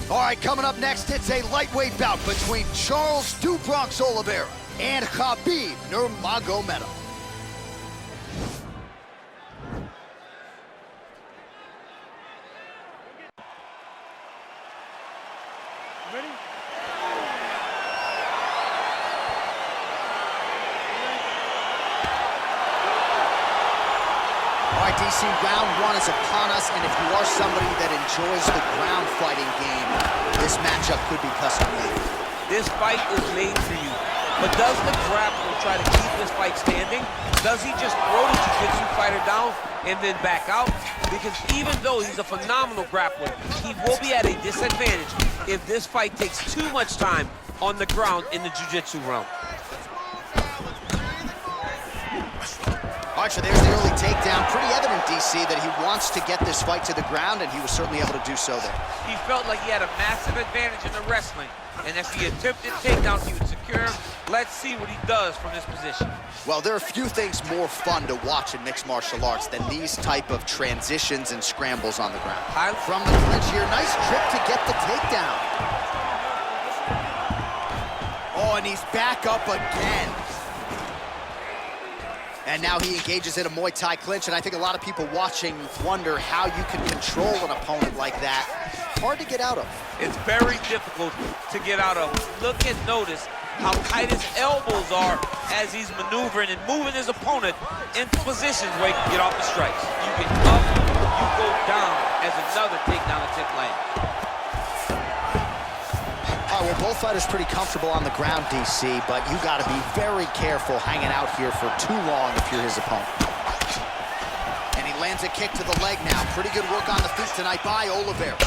All right, coming up next, it's a lightweight bout between Charles "Do Bronx" Oliveira and Khabib Nurmagomedov. Ready? All right, DC, round one is upon us, and if you are somebody that enjoys the ground fighting game, this matchup could be custom-made. This fight is made for you. But does the grappler try to keep this fight standing? Does he just throw the jiu-jitsu fighter down and then back out? Because even though he's a phenomenal grappler, he will be at a disadvantage if this fight takes too much time on the ground in the jiu-jitsu realm. All right, so there's the early takedown. Pretty evident, DC, that he wants to get this fight to the ground, and he was certainly able to do so there. He felt like he had a massive advantage in the wrestling, and if he attempted takedowns, he would secure him. Let's see what he does from this position. Well, there are few things more fun to watch in mixed martial arts than these type of transitions and scrambles on the ground. From the clinch here, nice trip to get the takedown. Oh, and he's back up again. And now he engages in a Muay Thai clinch, and I think a lot of people watching wonder how you can control an opponent like that. Hard to get out of. It's very difficult to get out of. Look and notice how tight his elbows are as he's maneuvering and moving his opponent into positions where he can get off the strikes. You get up, you go down as another takedown attempt lands. All right, well, both fighters pretty comfortable on the ground, DC, but you got to be very careful hanging out here for too long if you're his opponent. And he lands a kick to the leg now. Pretty good work on the feet tonight by Oliveira.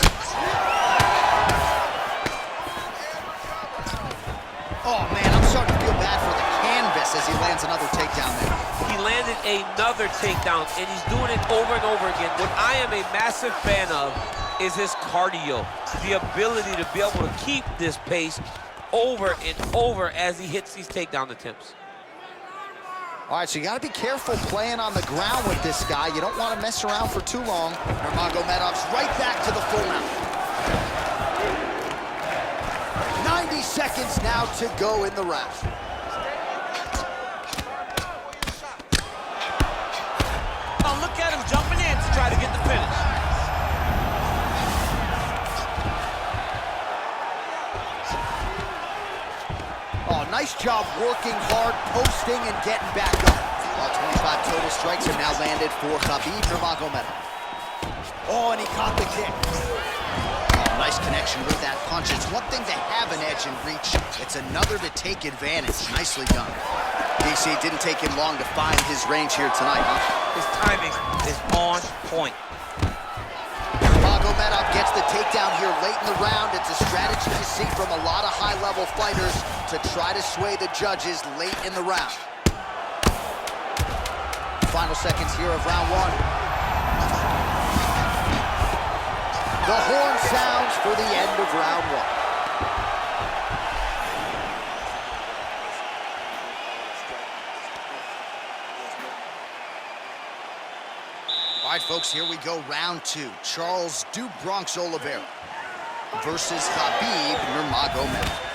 Oh, man, I'm starting to feel bad for the canvas as he lands another takedown there. He landed another takedown, and he's doing it over and over again. What I am a massive fan of is his cardio, the ability to be able to keep this pace over and over as he hits these takedown attempts. All right, so you got to be careful playing on the ground with this guy. You don't want to mess around for too long. Nurmagomedov's right back to the full mount. 90 seconds now to go in the round. Oh, look at him jumping in to try to get the finish. Oh, nice job working hard, posting, and getting back up. Well, 25 total strikes have now landed for Khabib Nurmagomedov. Oh, and he caught the kick. Oh, nice connection with that punch. It's one thing to have an edge and reach. It's another to take advantage. Nicely done. DC, didn't take him long to find his range here tonight, huh? His timing is on point. Nurmagomedov gets the takedown here late in the round. It's a strategy you see from a lot of high-level fighters to try to sway the judges late in the round. Final seconds here of round one. The horn sounds for the end of round one. All right, folks, here we go, round two. Charles "Do Bronx" Oliveira versus Khabib Nurmagomedov.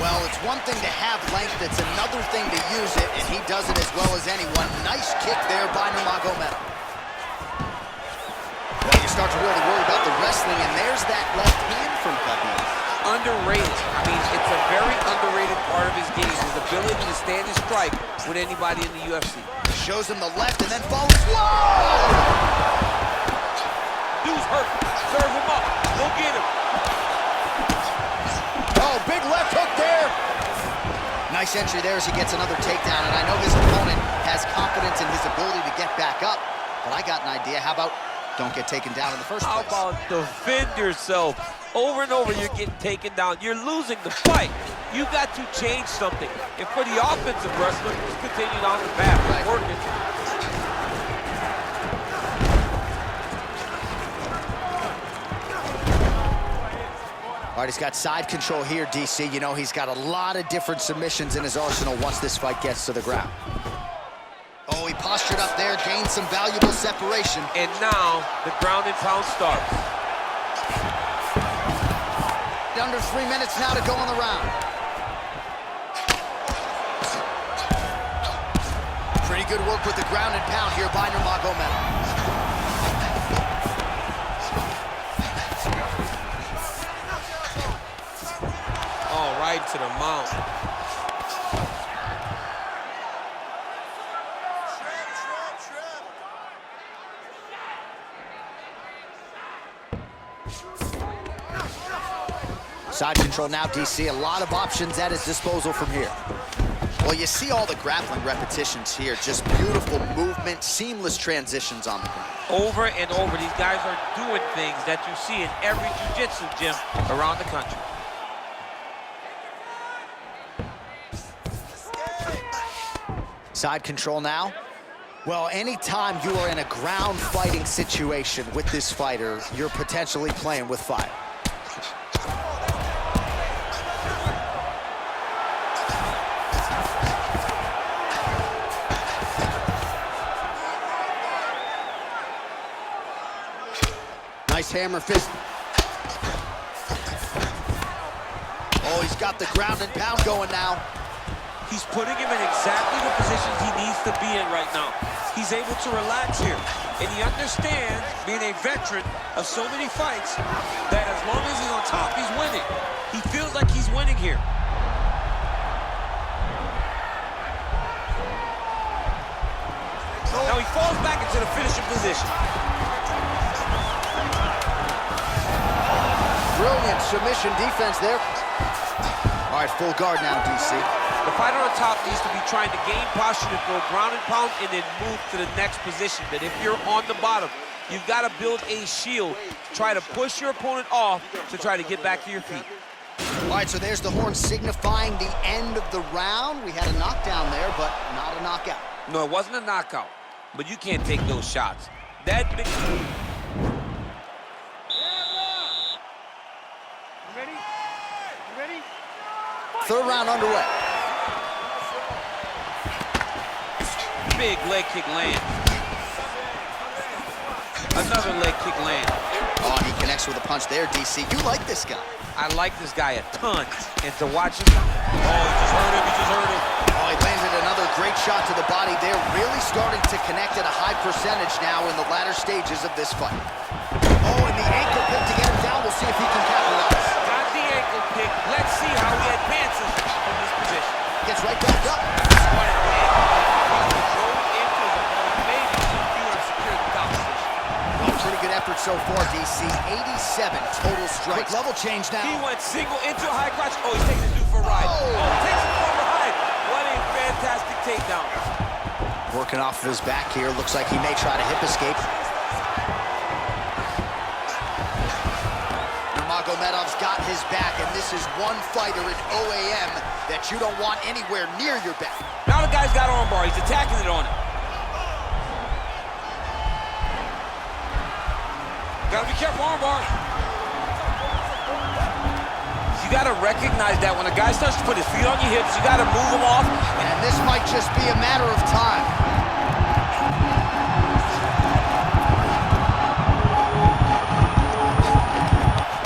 Well, it's one thing to have length, it's another thing to use it, and he does it as well as anyone. Nice kick there by Nurmagomedov. Well, you start to really worry about the wrestling, and there's that left hand from Khabib. Underrated. I mean, it's a very underrated part of his game, his ability to stand and strike with anybody in the UFC. Shows him the left and then follows. Whoa! Dude's hurt. Serve him up. Go get him. Oh, big left hook there. Nice entry there as he gets another takedown, and I know his opponent has confidence in his ability to get back up, but I got an idea. How about don't get taken down in the first place? How about defend yourself? Over and over, you're getting taken down. You're losing the fight. You got to change something. And for the offensive wrestler, just continue down the path. Right. Working. All right, he's got side control here, DC. You know, he's got a lot of different submissions in his arsenal once this fight gets to the ground. Oh, he postured up there, gained some valuable separation. And now, the ground and pound starts. under 3 minutes now to go in the round. Pretty good work with the ground and pound here by Nurmagomedov. Oh, right to the mount. Side control now, DC. A lot of options at his disposal from here. Well, you see all the grappling repetitions here. Just beautiful movement, seamless transitions on the ground. Over and over, these guys are doing things that you see in every jiu-jitsu gym around the country. Side control now. Well, anytime you are in a ground fighting situation with this fighter, you're potentially playing with fire. Nice hammer fist. Oh, he's got the ground and pound going now. He's putting him in exactly the positions he needs to be in right now. He's able to relax here. And he understands, being a veteran of so many fights, that as long as he's on top, he's winning. He feels like he's winning here. Now he falls back into the finishing position. Brilliant submission defense there. All right, full guard now, DC. The fighter on top needs to be trying to gain posture to throw ground and pound and then move to the next position. But if you're on the bottom, you've got to build a shield. Try to push your opponent off to try to get back to your feet. All right, so there's the horn signifying the end of the round. We had a knockdown there, but not a knockout. No, it wasn't a knockout, but you can't take those shots. That big... Third round underway. Big leg kick land. Another leg kick land. Oh, and he connects with a punch there, DC. You like this guy. I like this guy a ton. And to watch him... Oh, he just hurt him. He just hurt him. Oh, he landed another great shot to the body there. Really starting to connect at a high percentage now in the latter stages of this fight. Oh, and the ankle pick to get him down. We'll see if he can capitalize. Got the ankle pick. Let's see how he advances from this position. Gets right back up. Pretty good effort so far, DC. 87 total strikes. Quick level change now. He went single into a high crotch. Oh, he's taking the dude for a ride. Oh, takes him for a ride. What a fantastic takedown. Working off of his back here. Looks like he may try to hip escape. Nurmagomedov's got his back, and this is one fighter in OAM that you don't want anywhere near your back. Now the guy's got armbar. He's attacking it on him. Gotta be careful, armbar. You gotta recognize that when a guy starts to put his feet on your hips, you gotta move him off. And this might just be a matter of time.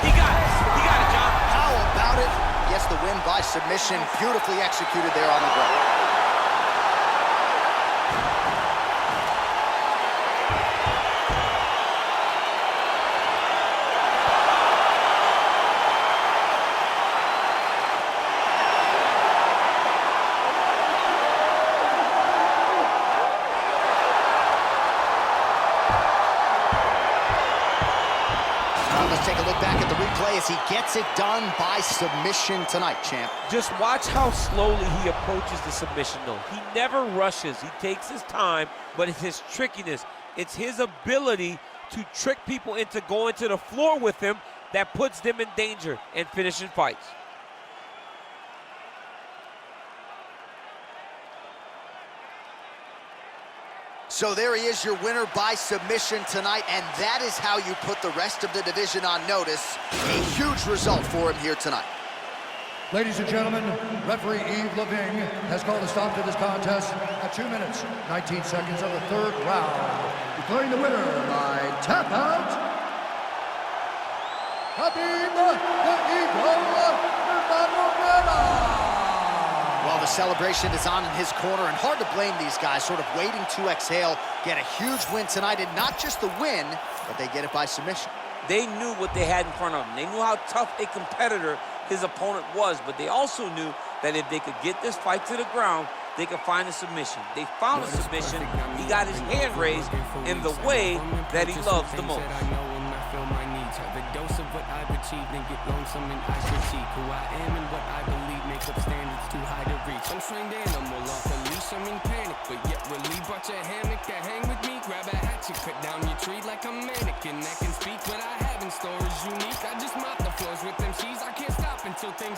He got it. He got it, John. How about it? Gets the win by submission. Beautifully executed there on the ground. Take a look back at the replay as he gets it done by submission tonight, champ. Just watch how slowly he approaches the submission, though. He never rushes. He takes his time, but it's his trickiness. It's his ability to trick people into going to the floor with him that puts them in danger and finishing fights. So there he is, your winner by submission tonight, and that is how you put the rest of the division on notice. A huge result for him here tonight. Ladies and gentlemen, referee Yves Leving has called a stop to this contest at 2 minutes, 19 seconds of the third round, declaring the winner by tap out, Khabib, the Eagle Nurmagomedov. Well, the celebration is on in his corner, and hard to blame these guys, sort of waiting to exhale, get a huge win tonight, and not just the win, but they get it by submission. They knew what they had in front of them. They knew how tough a competitor his opponent was, but they also knew that if they could get this fight to the ground, they could find a submission. They found a submission. He got his hand raised in the way that he loves the most. The dose of what I've achieved and get lonesome and I critique who I am and what I believe make up standards too high to reach. Untrained animal off the leash, I'm in panic, but yet relief. Brought your hammock to hang with me, grab a hatchet, cut down your tree like a mannequin. I can speak what I have in store is unique. I just mop the floors with them sheets. I can't stop until things